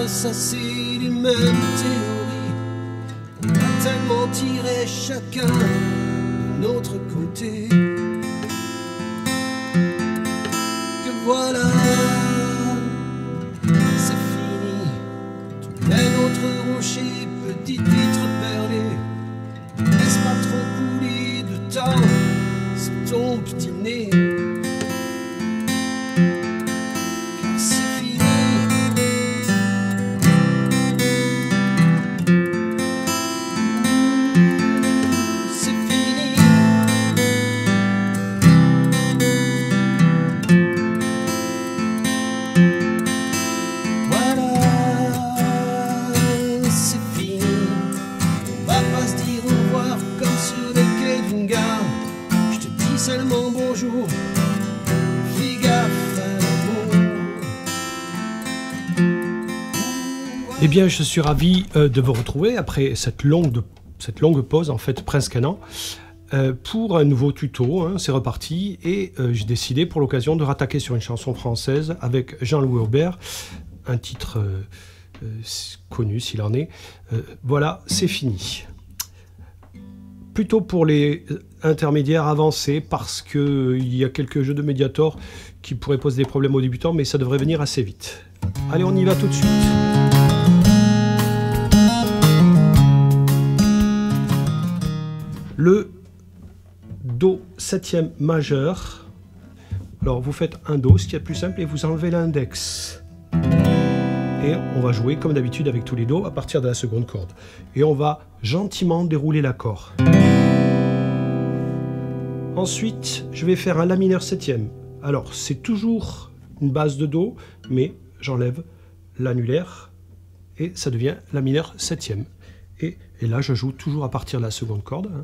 ressasser les mêmes théories. On a tellement tiré chacun de notre côté que voilà, c'est fini. Tous les autres rochers, petites vitres perlées, laisse pas trop couler de temps sur ton petit nez. Seulement bonjour, fais gaffe à l'amour. Eh bien, je suis ravi de vous retrouver après cette longue pause, en fait presque un an, pour un nouveau tuto. Hein, c'est reparti et j'ai décidé pour l'occasion de rattaquer sur une chanson française avec Jean-Louis Aubert, un titre connu s'il en est. Voilà, c'est fini. Plutôt pour les intermédiaires avancés, parce qu'il y a quelques jeux de Mediator qui pourraient poser des problèmes aux débutants, mais ça devrait venir assez vite. Allez, on y va tout de suite. Le Do 7e majeur. Alors vous faites un Do, ce qui est le plus simple, et vous enlevez l'index. Et on va jouer comme d'habitude avec tous les Do à partir de la seconde corde. Et on va gentiment dérouler l'accord. Ensuite, je vais faire un La mineur 7e. Alors, c'est toujours une base de Do, mais j'enlève l'annulaire et ça devient La mineur 7e. Et là, je joue toujours à partir de la seconde corde. Hein.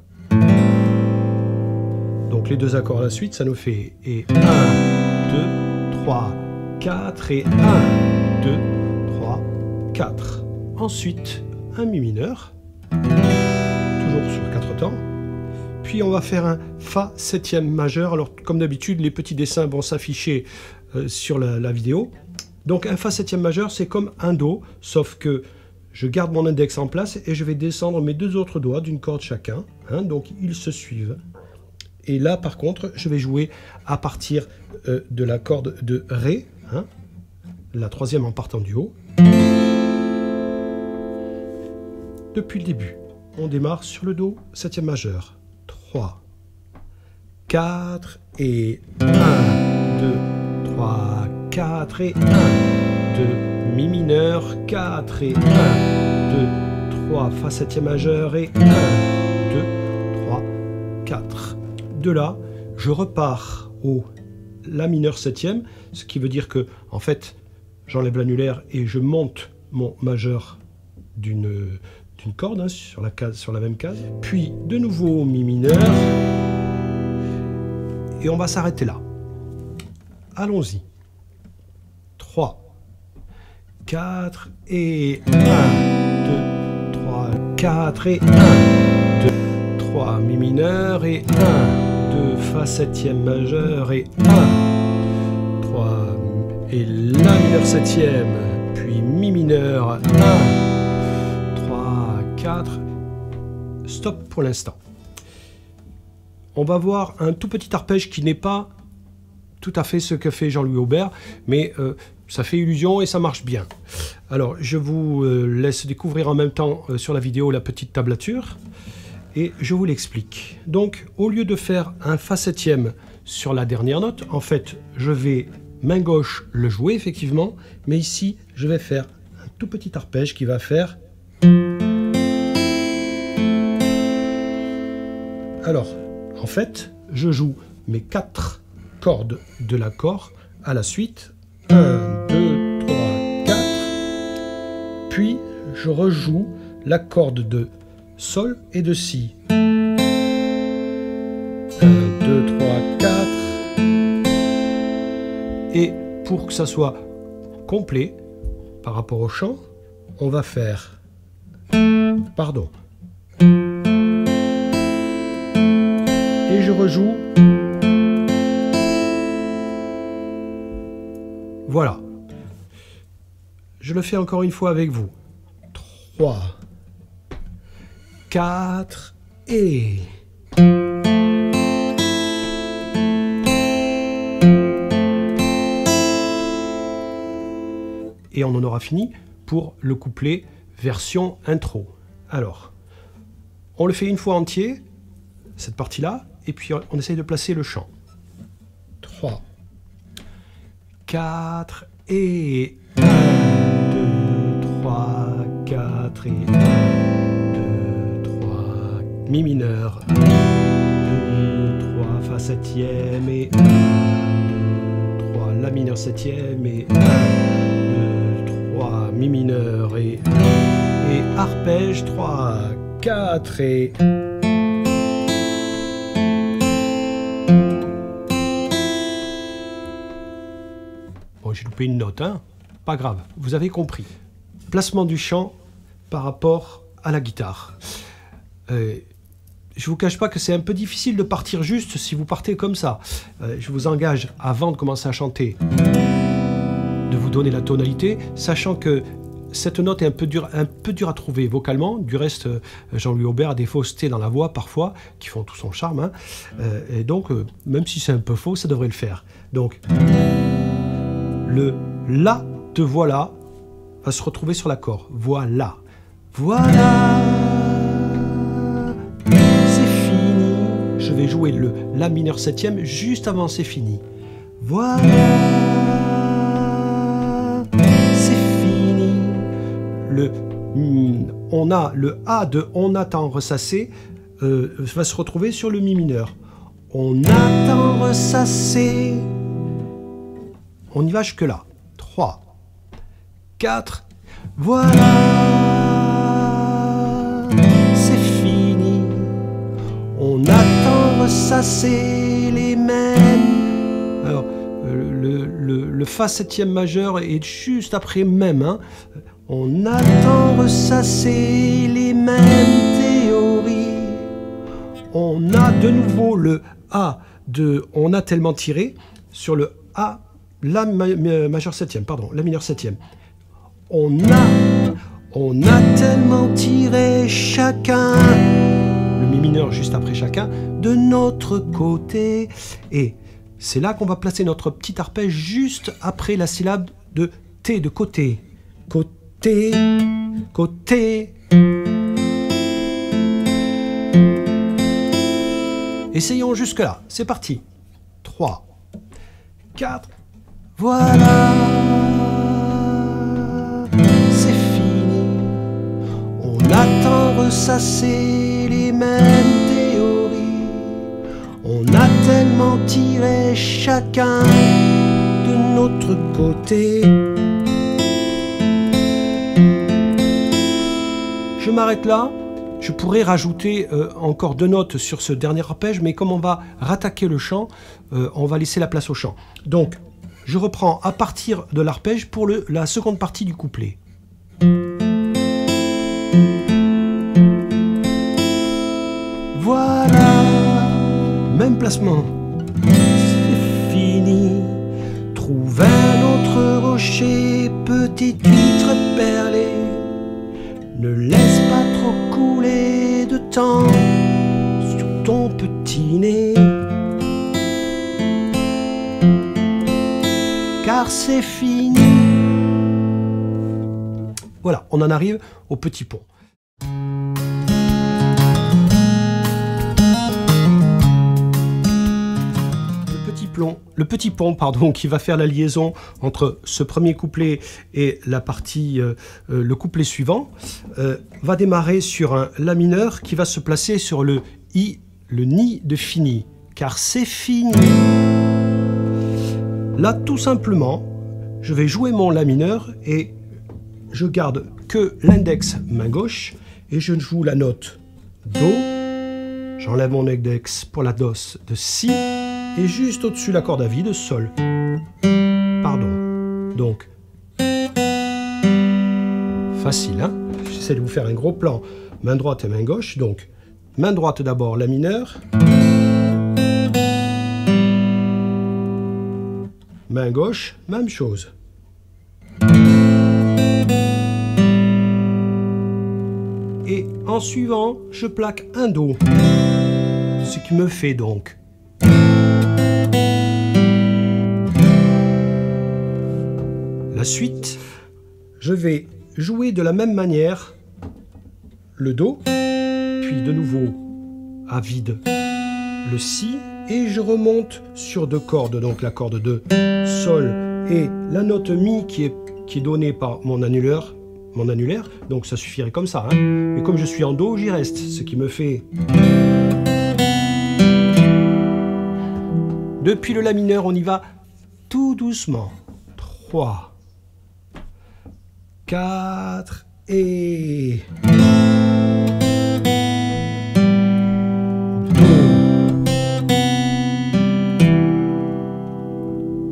Donc, les deux accords à la suite, ça nous fait et 1, 2, 3, 4 et 1, 2, 3, 4. Ensuite, un Mi mineur, toujours sur 4 temps. Puis on va faire un Fa 7e majeur. Alors comme d'habitude, les petits dessins vont s'afficher sur la vidéo. Donc un Fa 7e majeur, c'est comme un Do, sauf que je garde mon index en place et je vais descendre mes deux autres doigts d'une corde chacun. Hein, donc ils se suivent. Et là par contre, je vais jouer à partir de la corde de Ré, hein, la troisième en partant du haut. Depuis le début, on démarre sur le Do 7e majeur. 3, 4 et 1, 2, 3, 4 et 1, 2, Mi mineur, 4 et 1, 2, 3, Fa 7e majeur et 1, 2, 3, 4. De là, je repars au La mineur 7e, ce qui veut dire que, en fait, j'enlève l'annulaire et je monte mon majeur d'une corde, hein, sur la même case, puis de nouveau Mi mineur, et on va s'arrêter là. Allons-y. 3, 4 et 1, 2, 3, 4 et 1, 2, 3, Mi mineur et 1, 2, Fa 7e majeur et 1, 3, et La mineur 7e, puis Mi mineur, 1, 4, stop pour l'instant. On va voir un tout petit arpège qui n'est pas tout à fait ce que fait Jean-Louis Aubert, mais ça fait illusion et ça marche bien. Alors, je vous laisse découvrir en même temps sur la vidéo la petite tablature et je vous l'explique. Donc, au lieu de faire un Fa 7e sur la dernière note, en fait, je vais main gauche le jouer effectivement, mais ici, je vais faire un tout petit arpège qui va faire. Alors, en fait, je joue mes 4 cordes de l'accord à la suite. 1, 2, 3, 4. Puis, je rejoue la corde de Sol et de Si. 1, 2, 3, 4. Et pour que ça soit complet par rapport au chant, on va faire... Pardon. Et je rejoue. Voilà. Je le fais encore une fois avec vous. 3, 4 et... Et on en aura fini pour le couplet version intro. Alors, on le fait une fois entier, cette partie-là, et puis on essaye de placer le chant. 3, 4 et 1, 2, 3, 4 et 1, 2, 3, mi mineur, 2, 3, fa septième et 1, 2, 3, la mineur septième et 1, 2, 3, mi mineur et arpège 3, 4 et... Bon, j'ai loupé une note, hein? Pas grave, vous avez compris. Placement du chant par rapport à la guitare. Je vous cache pas que c'est un peu difficile de partir juste si vous partez comme ça. Je vous engage, avant de commencer à chanter, de vous donner la tonalité, sachant que cette note est un peu dure à trouver vocalement. Du reste, Jean-Louis Aubert a des faussetés dans la voix parfois, qui font tout son charme. Hein. Et donc, même si c'est un peu faux, ça devrait le faire. Donc, le « la » de « voilà » va se retrouver sur l'accord. Voilà. Voilà. C'est fini. Je vais jouer le « la » mineur septième juste avant c'est fini. Voilà. On a le A de on attend ressassé va se retrouver sur le mi mineur. On attend ressassé. On y va jusque là. 3, 4, voilà. C'est fini. On attend ressassé les mêmes. Alors, le Fa septième majeur est juste après même. Hein. On attend ressasser les mêmes théories. On a de nouveau le A de on a tellement tiré sur le A, la majeur septième, pardon, la mineur septième. On a tellement tiré chacun, le mi mineur juste après chacun, de notre côté. Et c'est là qu'on va placer notre petit arpège juste après la syllabe de T, de côté. Côté, côté. Essayons jusque là, c'est parti. 3, 4, voilà. C'est fini. On attend ressasser les mêmes théories. On a tellement tiré chacun de notre côté. Je m'arrête là. Je pourrais rajouter encore 2 notes sur ce dernier arpège, mais comme on va rattaquer le chant, on va laisser la place au chant. Donc, je reprends à partir de l'arpège pour la seconde partie du couplet. Voilà, même placement. C'est fini. Trouve un autre rocher, petit huître perlé. Ne laisse pas trop couler de temps sur ton petit nez, car c'est fini. Voilà, on en arrive au petit pont. Le petit pont, pardon, qui va faire la liaison entre ce premier couplet et la partie, le couplet suivant, va démarrer sur un La mineur qui va se placer sur le I, le Ni de fini, car c'est fini. Là, tout simplement, je vais jouer mon La mineur et je garde que l'index main gauche et je joue la note Do. J'enlève mon index pour la DOS de Si. Et juste au-dessus la corde à vide, Sol. Pardon. Donc, facile, hein? J'essaie de vous faire un gros plan. Main droite et main gauche. Donc, main droite d'abord, La mineur. Main gauche, même chose. En suivant, je plaque un Do. Ce qui me fait donc la suite. Je vais jouer de la même manière le Do, puis de nouveau à vide le Si, et je remonte sur deux cordes, donc la corde de Sol et la note Mi qui est donnée par mon annulaire, donc ça suffirait comme ça, hein. Mais comme je suis en Do, j'y reste, ce qui me fait... Depuis le La mineur, on y va tout doucement. 3, 4 et...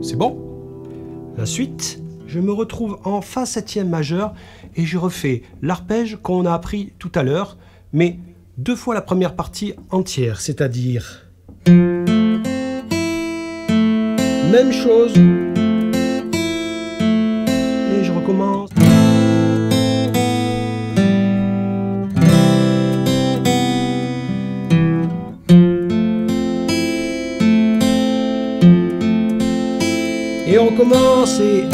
C'est bon. La suite, je me retrouve en Fa septième majeur et je refais l'arpège qu'on a appris tout à l'heure, mais 2 fois la première partie entière, c'est-à-dire... Même chose. Et je recommence. Et on recommence et 1.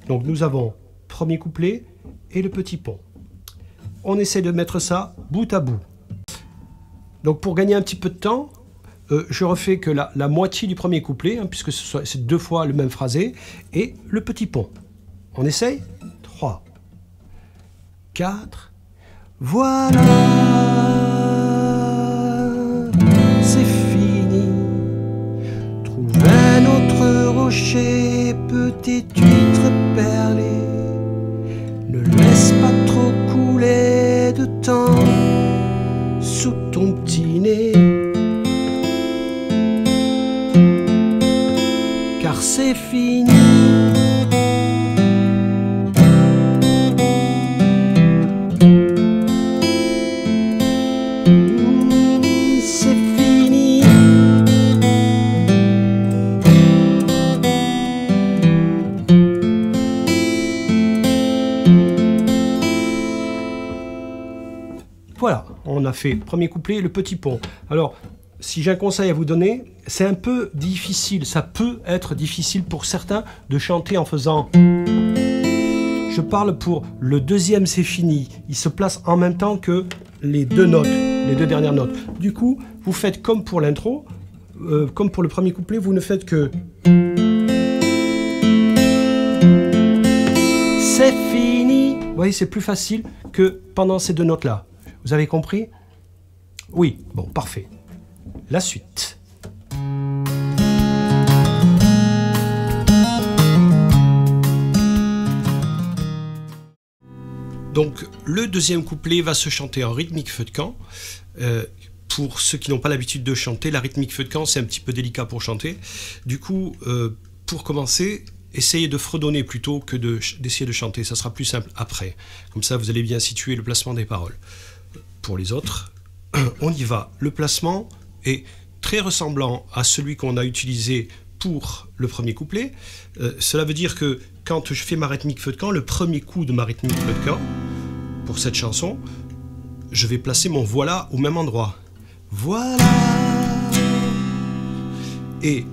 Donc nous avons premier couplet et le petit pont. On essaie de mettre ça bout à bout. Donc pour gagner un petit peu de temps, je refais que la moitié du premier couplet, hein, puisque c'est 2 fois le même phrasé, et le petit pont. On essaye 3, 4, voilà, c'est fini. Trouve un autre rocher, petite huître perlée. Ne laisse pas trop couler de temps sous ton petit nez. Car c'est fini. C'est fini. Voilà, on a fait premier couplet, le petit pont. Alors, si j'ai un conseil à vous donner, c'est un peu difficile, ça peut être difficile pour certains de chanter en faisant... Je parle pour le deuxième, c'est fini. Il se place en même temps que les 2 notes, les 2 dernières notes. Du coup, vous faites comme pour l'intro, comme pour le premier couplet, vous ne faites que... C'est fini. Vous voyez, c'est plus facile que pendant ces 2 notes-là. Vous avez compris? Oui, bon, parfait. La suite. Donc, le deuxième couplet va se chanter en rythmique feu de camp. Pour ceux qui n'ont pas l'habitude de chanter, la rythmique feu de camp, c'est un petit peu délicat pour chanter. Du coup, pour commencer, essayez de fredonner plutôt que d'essayer de chanter. Ça sera plus simple après. Comme ça, vous allez bien situer le placement des paroles. Pour les autres, on y va. Le placement est très ressemblant à celui qu'on a utilisé pour le premier couplet. Cela veut dire que quand je fais ma rythmique feu de camp, le premier coup de ma rythmique feu de camp, pour cette chanson, je vais placer mon voilà au même endroit. Voilà. Et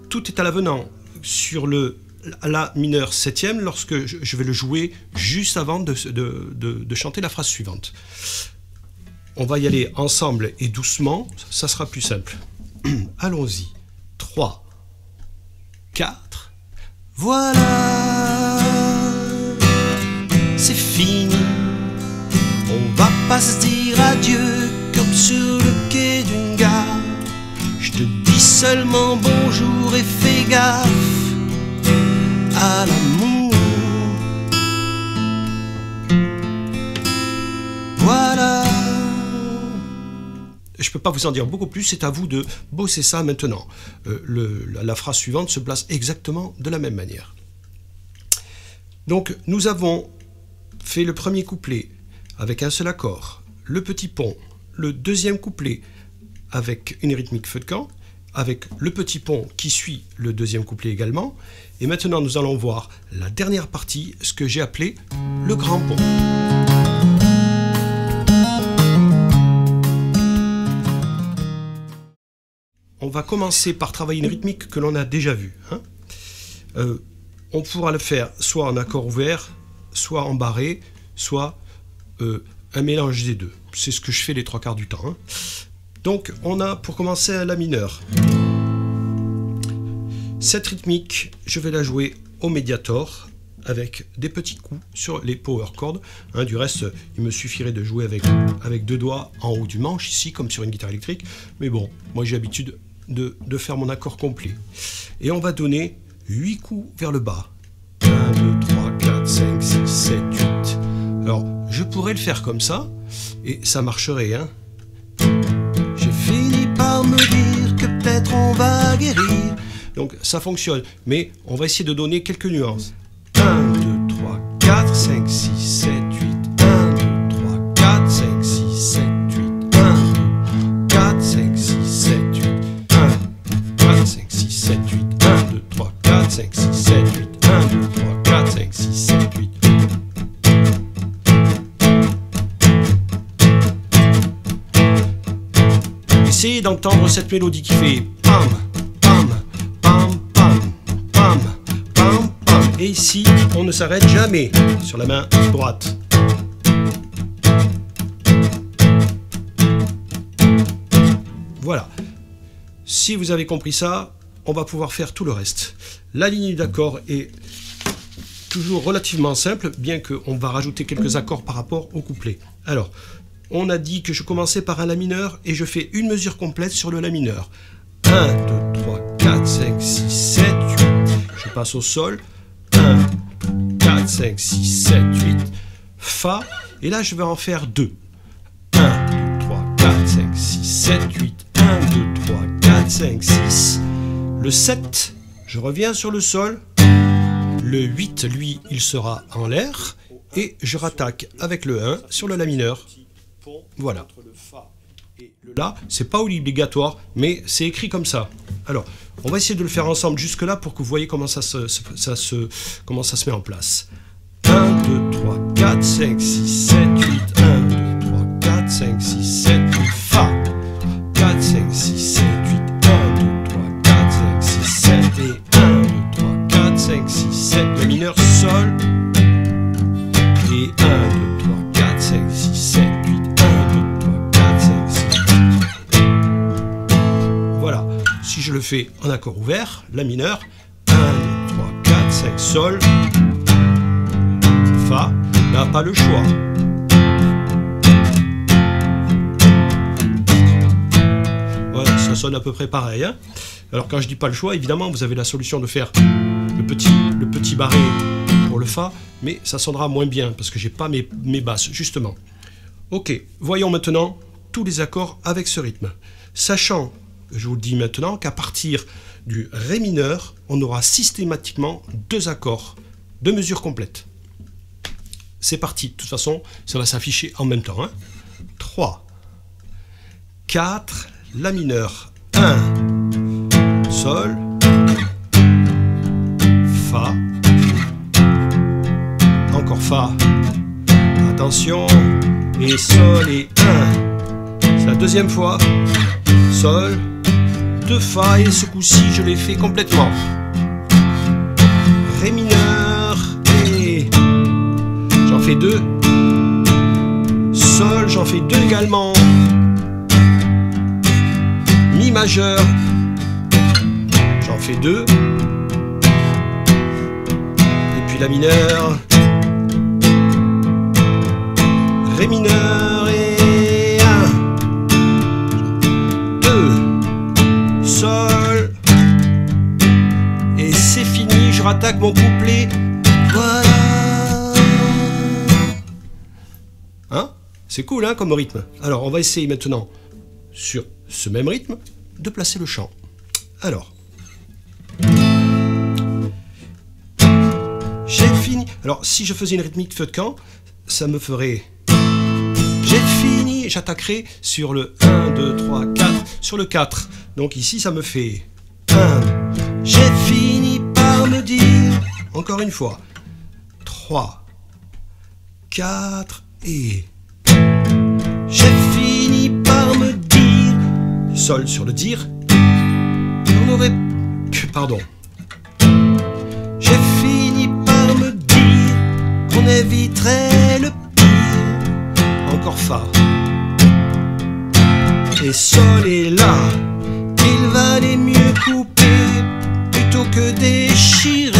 tout est à l'avenant sur le La mineur septième lorsque je vais le jouer juste avant de chanter la phrase suivante. On va y aller ensemble et doucement, ça sera plus simple. Allons-y. 3, 4, voilà, c'est fini. On va pas se dire adieu comme sur le quai d'une gare. Je te dis seulement bonjour et fais gaffe à l'amour. Voilà. Je ne peux pas vous en dire beaucoup plus, c'est à vous de bosser ça maintenant. La phrase suivante se place exactement de la même manière. Donc nous avons fait le premier couplet avec un seul accord, le petit pont, le deuxième couplet avec une rythmique feu de camp, avec le petit pont qui suit le deuxième couplet également. Et maintenant, nous allons voir la dernière partie, ce que j'ai appelé le grand pont. On va commencer par travailler une rythmique que l'on a déjà vue. On pourra le faire soit en accord ouvert, soit en barré, soit un mélange des deux. C'est ce que je fais les trois quarts du temps. Donc on a pour commencer un La mineur. Cette rythmique, je vais la jouer au médiator avec des petits coups sur les power chords. Du reste, il me suffirait de jouer avec deux doigts en haut du manche, ici, comme sur une guitare électrique. Mais bon, moi j'ai l'habitude de faire mon accord complet. Et on va donner 8 coups vers le bas. 1, 2, 3, 4, 5, 6, 7, 8. Alors, je pourrais le faire comme ça, et ça marcherait. J'ai fini par me dire que peut-être on va guérir. Donc ça fonctionne, mais on va essayer de donner quelques nuances. 1, 2, 3, 4, 5, 6, 7, 8. 1, 2, 3, 4, 5, 6, 7, 8. 1, 2, 4, 5, 6, 7, 8. 1, 4, 5, 6, 7, 8. 1, 2, 3, 4, 5, 6, 7, 8. 1, 2, 3, 4, 5, 6, 7, 8. Essayez d'entendre cette mélodie qui fait pam, pam, pam, pam, pam, pam, pam. Et ici, on ne s'arrête jamais sur la main droite. Voilà. Si vous avez compris ça, on va pouvoir faire tout le reste. La ligne d'accords est toujours relativement simple, bien qu'on va rajouter quelques accords par rapport au couplet. Alors, on a dit que je commençais par un La mineur et je fais une mesure complète sur le La mineur. 1, 2, 3, 4, 5, 6, 7, 8. Je passe au sol. 1, 4, 5, 6, 7, 8. Fa. Et là, je vais en faire 2. 1, 2, 3, 4, 5, 6, 7, 8. 1, 2, 3, 4, 5, 6. Le 7, je reviens sur le sol. Le 8, lui, il sera en l'air. Et je rattaque avec le 1 sur le La mineur. Voilà. Là, c'est pas obligatoire, mais c'est écrit comme ça. Alors, on va essayer de le faire ensemble jusque-là pour que vous voyez comment ça se met en place. 1, 2, 3, 4, 5, 6, 7, 8. 1, 2, 3, 4, 5, 6, 7, 8. Fa. 4, 5, 6, 7, 8. 1, 2, 3, 4, 5, 6, 7. Et 1, 2, 3, 4, 5, 6, 7. La mineur, sol. Et 1, 2, 3, 4, 5, 6, 7, 8. 1, 2, 3, 4, 5, 6. Voilà. Si je le fais en accord ouvert, La mineur. 1, 2, 3, 4, 5, sol. Fa. Là, pas le choix. Voilà, ça sonne à peu près pareil. Alors quand je dis pas le choix, évidemment, vous avez la solution de faire le petit barré pour le Fa, mais ça sonnera moins bien parce que j'ai pas mes basses, justement. Ok, voyons maintenant tous les accords avec ce rythme. Sachant, je vous le dis maintenant, qu'à partir du Ré mineur, on aura systématiquement 2 accords, 2 mesures complètes. C'est parti, de toute façon, ça va s'afficher en même temps. 3, 4, La mineur, 1, Sol, Fa, encore Fa, attention, et Sol et 1. C'est la deuxième fois, Sol, 2 Fa, et ce coup-ci, je l'ai fait complètement. Ré mineur, et j'en fais 2. Sol, j'en fais 2 également. Mi majeur, j'en fais 2. Et puis La mineur. Ré mineur et 1, 2, Sol. Et c'est fini, je rattaque mon couplet. Voilà. C'est cool comme rythme. Alors on va essayer maintenant, sur ce même rythme, de placer le chant. Alors. J'ai fini. Alors si je faisais une rythmique feu de camp, ça me ferait... J'ai fini fini, j'attaquerai sur le 1, 2, 3, 4, sur le 4. Donc ici, ça me fait 1. J'ai fini par me dire, encore une fois, 3, 4 et... J'ai fini par me dire, sol sur le dire, on aurait... Pardon. J'ai fini par me dire qu'on éviterait le pire. Encore fa. Et sol est là, qu'il valait mieux couper plutôt que déchirer.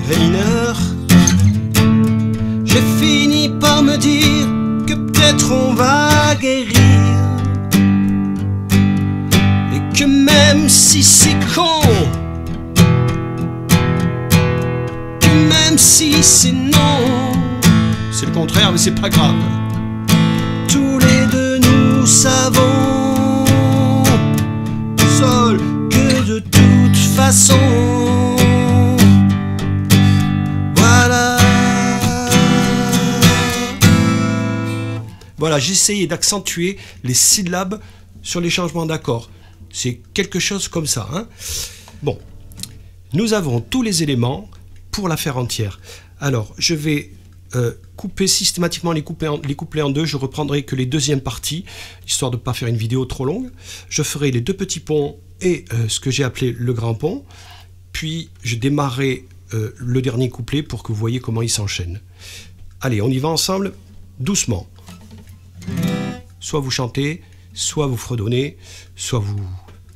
Ré mineur. J'ai fini par me dire que peut-être on va guérir. Et que même si c'est con, que même si c'est non, c'est le contraire mais c'est pas grave. Tous les deux nous savons, sol, que de toute façon, voilà, j'ai essayé d'accentuer les syllabes sur les changements d'accords. C'est quelque chose comme ça, hein. Bon, nous avons tous les éléments pour la faire entière. Alors, je vais couper systématiquement les couplets en deux. Je reprendrai que les deuxièmes parties, histoire de ne pas faire une vidéo trop longue. Je ferai les deux petits ponts et ce que j'ai appelé le grand pont. Puis, je démarrerai le dernier couplet pour que vous voyez comment il s'enchaîne. Allez, on y va ensemble, doucement. Soit vous chantez, soit vous fredonnez, soit vous...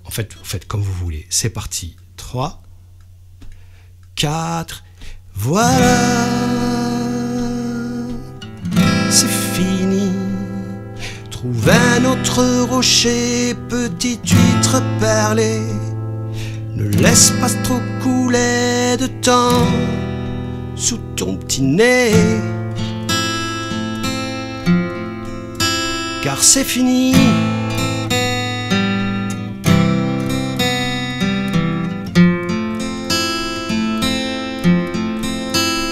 En fait, vous faites comme vous voulez. C'est parti. 3, 4, voilà. C'est fini. Trouve un autre rocher, petite huître perlée. Ne laisse pas trop couler de temps sous ton petit nez. Car c'est fini.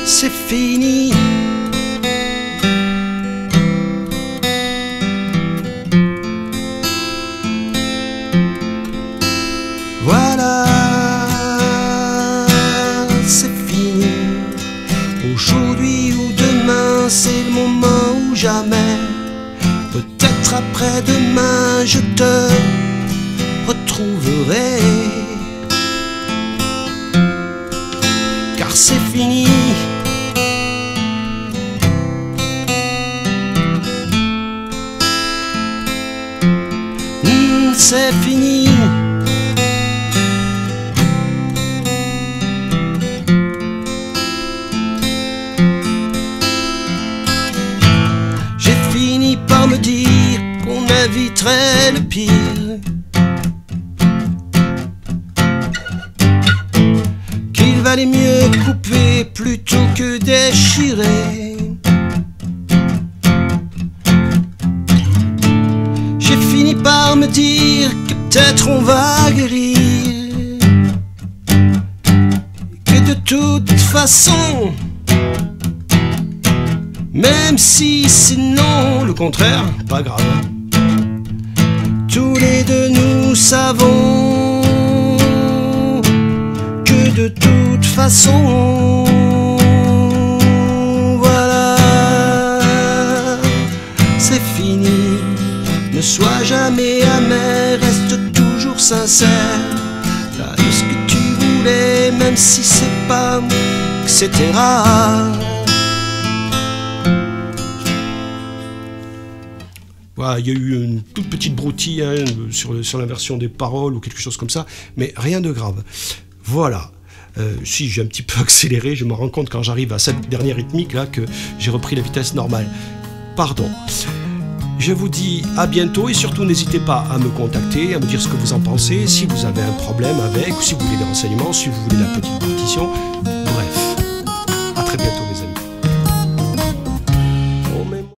C'est fini. Voilà, c'est fini. Aujourd'hui ou demain, c'est le moment ou jamais. Peut-être après-demain, je te retrouverai. Car c'est fini. C'est fini. J'ai fini par me dire qu'on éviterait le pire. Qu'il valait mieux couper plutôt que déchirer. J'ai fini par me dire que peut-être on va guérir. Que de toute façon, même si c'est non, le contraire, pas grave. Tous les deux nous savons que de toute façon, voilà, c'est fini. Ne sois jamais amer, reste toujours sincère. Là de ce que tu voulais, même si c'est pas, etc. Voilà, il y a eu une toute petite broutille hein, sur la version des paroles ou quelque chose comme ça, mais rien de grave. Voilà. Si j'ai un petit peu accéléré, je me rends compte quand j'arrive à cette dernière rythmique là que j'ai repris la vitesse normale. Pardon. Je vous dis à bientôt et surtout n'hésitez pas à me contacter, à me dire ce que vous en pensez, si vous avez un problème avec, ou si vous voulez des renseignements, si vous voulez la petite partition. Bref, à très bientôt les amis.